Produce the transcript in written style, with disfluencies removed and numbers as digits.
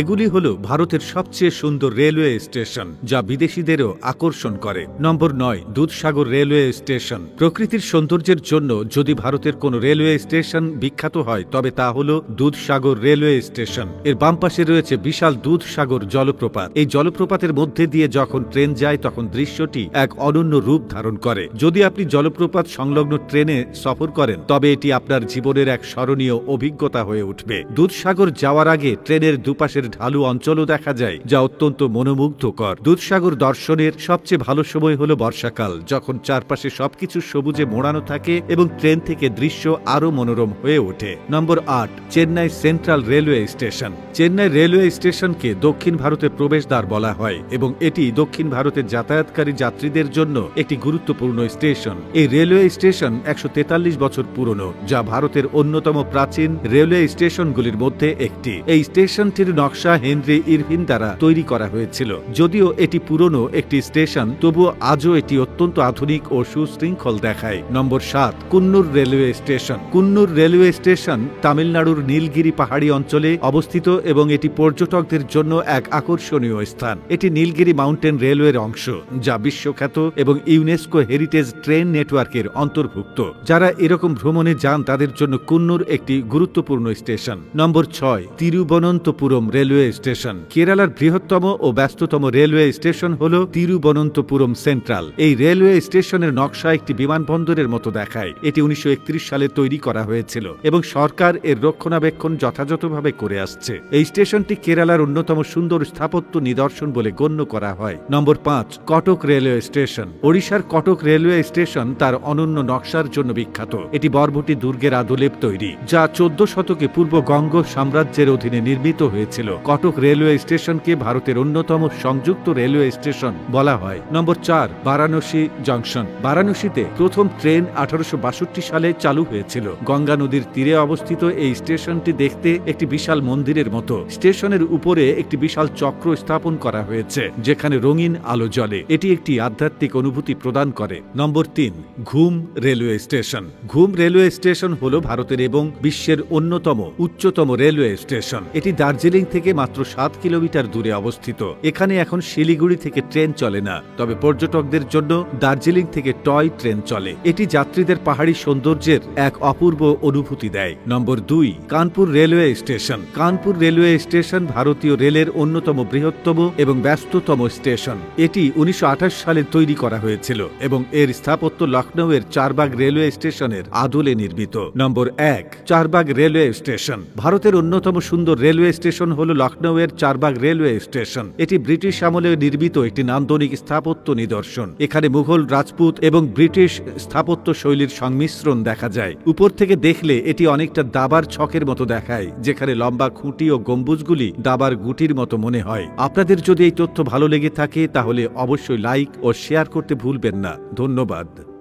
এগুলি হল ভারতের সবচেয়ে সুন্দর রেলওয়ে স্টেশন, যা বিদেশিদেরও আকর্ষণ করে। নম্বর 9, দুধসাগর রেলওয়ে স্টেশন। প্রকৃতির সৌন্দর্যের জন্য যদি ভারতের কোনো রেলওয়ে স্টেশন বিখ্যাত হয় তবে তা হল দুধসাগর রেলওয়ে স্টেশন। এর বাম পাশে রয়েছে বিশাল দুধসাগর জলপ্রপাত। এই জলপ্রপাতের মধ্যে দিয়ে যখন ট্রেন যায় তখন দৃশ্যটি এক অনন্য রূপ ধারণ করে। যদি আপনি জলপ্রপাত সংলগ্ন ট্রেনে সফর করেন তবে এটি আপনার জীবনের এক স্মরণীয় অভিজ্ঞতা হয়ে উঠবে। দুধসাগর যাওয়ার আগে ট্রেনের দুপাশের ঢালু অঞ্চলও দেখা যায়, যা অত্যন্ত মনোমুগ্ধকর। দুধসাগর দর্শনের সবচেয়ে ভালো সময় হলো বর্ষাকাল, যখন চারপাশে সবকিছু সবুজে মোড়ানো থাকে এবং ট্রেন থেকে দৃশ্য আরো মনোরম হয়ে ওঠে। নম্বর 8, Chennai central railway station. Chennai railway স্টেশনকে দক্ষিণ ভারতের প্রবেশদ্বার বলা হয় এবং এটি দক্ষিণ ভারতের যাতায়াতকারী যাত্রীদের জন্য একটি গুরুত্বপূর্ণ স্টেশন। এই রেলওয়ে স্টেশন 143 বছর পুরনো, যা ভারতের অন্যতম প্রাচীন রেলওয়ে স্টেশনগুলির মধ্যে একটি। এই স্টেশনটির নকশা হেনরি ইরভিন দ্বারা তৈরি করা হয়েছিল। যদিও এটি পুরনো একটি স্টেশন, তবুও আজও এটি অত্যন্ত আধুনিক ও সুশৃঙ্খল দেখায়। নম্বর 7, Coonoor railway station. Coonoor railway station তামিলনাড়ুর নীলগিরি পাহাড়ি অঞ্চলে অবস্থিত এবং এটি পর্যটকদের জন্য এক আকর্ষণীয় স্থান। এটি নীলগিরি মাউন্টেন রেলওয়ের অংশ, যা বিশ্বখ্যাত এবং ইউনেস্কো হেরিটেজ ট্রেন নেটওয়ার্কের অন্তর্ভুক্ত। যারা এরকম ভ্রমণে যান তাদের জন্য কুন্নুর একটি গুরুত্বপূর্ণ স্টেশন। নম্বর 6, তিরুবনন্তপুরম রেলওয়ে স্টেশন। কেরালার বৃহত্তম ও ব্যস্ততম রেলওয়ে স্টেশন হল তিরুবনন্তপুরম সেন্ট্রাল। এই রেলওয়ে স্টেশনের নকশা একটি বিমানবন্দরের মতো দেখায়। এটি 1931 সালে তৈরি করা হয়েছিল এবং সরকার এর রক্ষণাবেক্ষণ যথাযথভাবে করে আসছে। এই স্টেশনটি কেরালার অন্যতম সুন্দর স্থাপত্য নিদর্শন বলে গণ্য করা হয়। নম্বর 5, কটক রেলওয়ে স্টেশন। ওড়িশার কটক রেলওয়ে স্টেশন তার অনন্য নকশার জন্য বিখ্যাত। এটি বরবটি দুর্গের আদলেপ তৈরি, যা 14 শতকে পূর্ব গঙ্গ সাম্রাজ্যের অধীনে নির্মিত হয়েছিল। কটক রেলওয়ে স্টেশনকে ভারতের অন্যতম সংযুক্ত রেলওয়ে স্টেশন বলা হয়। নম্বর 4, বারাণসী জংশন। বারাণসীতে প্রথম ট্রেন 1862 সালে চালু হয়েছিল। গঙ্গা নদীর তীরে অবস্থিত এই স্টেশনটি দেখতে একটি বিশাল মন্দিরের মতো। স্টেশনের উপরে একটি বিশাল চক্র স্থাপন করা হয়েছে, যেখানে রঙিন আলো জ্বলে। এটি একটি আধ্যাত্মিক অনুভূতি প্রদান করে। নম্বর 3, ঘুম রেলওয়ে স্টেশন। ঘুম রেলওয়ে স্টেশন হল ভারতের এবং বিশ্বের অন্যতম উচ্চতম রেলওয়ে স্টেশন। এটি দার্জিলিং থেকে মাত্র 7 কিলোমিটার দূরে অবস্থিত। এখানে এখন শিলিগুড়ি থেকে ট্রেন চলে না, তবে পর্যটকদের জন্য দার্জিলিং থেকে টয় ট্রেন চলে। এটি যাত্রীদের পাহাড়ি সৌন্দর্যের এক অপূর্ব অনুভূতি দেয়। নম্বর 2, Kanpur railway station. Kanpur railway station ভারতীয় রেলের অন্যতম বৃহত্তম এবং ব্যস্ততম স্টেশন। এটি 1928 সালে তৈরি করা হয়েছিল এবং এর স্থাপত্য লখনৌয়ের চারবাগ রেলওয়ে স্টেশনের আদলে নির্মিত। নম্বর 1, চারবাগ রেলওয়ে স্টেশন। ভারতের অন্যতম সুন্দর রেলওয়ে স্টেশন হল লখনৌয়ের চারবাগ রেলওয়ে স্টেশন। এটি ব্রিটিশ আমলে নির্মিত একটি নান্দনিক স্থাপত্য নিদর্শন। এখানে মুঘল, রাজপুত এবং ব্রিটিশ স্থাপত্য শৈলীর সংমিশ্রণ দেখা যায়। উপর থেকে দেখলে এটি অনেকটা দাবার ছকের মতো দেখায়, যেখানে লম্বা খুঁটি ও গম্বুজগুলি দাবার গুটির মতো মনে হয়। আপনাদের যদি এই তথ্য ভালো লেগে থাকে তাহলে অবশ্যই লাইক ও শেয়ার করতে ভুলবেন না। ধন্যবাদ।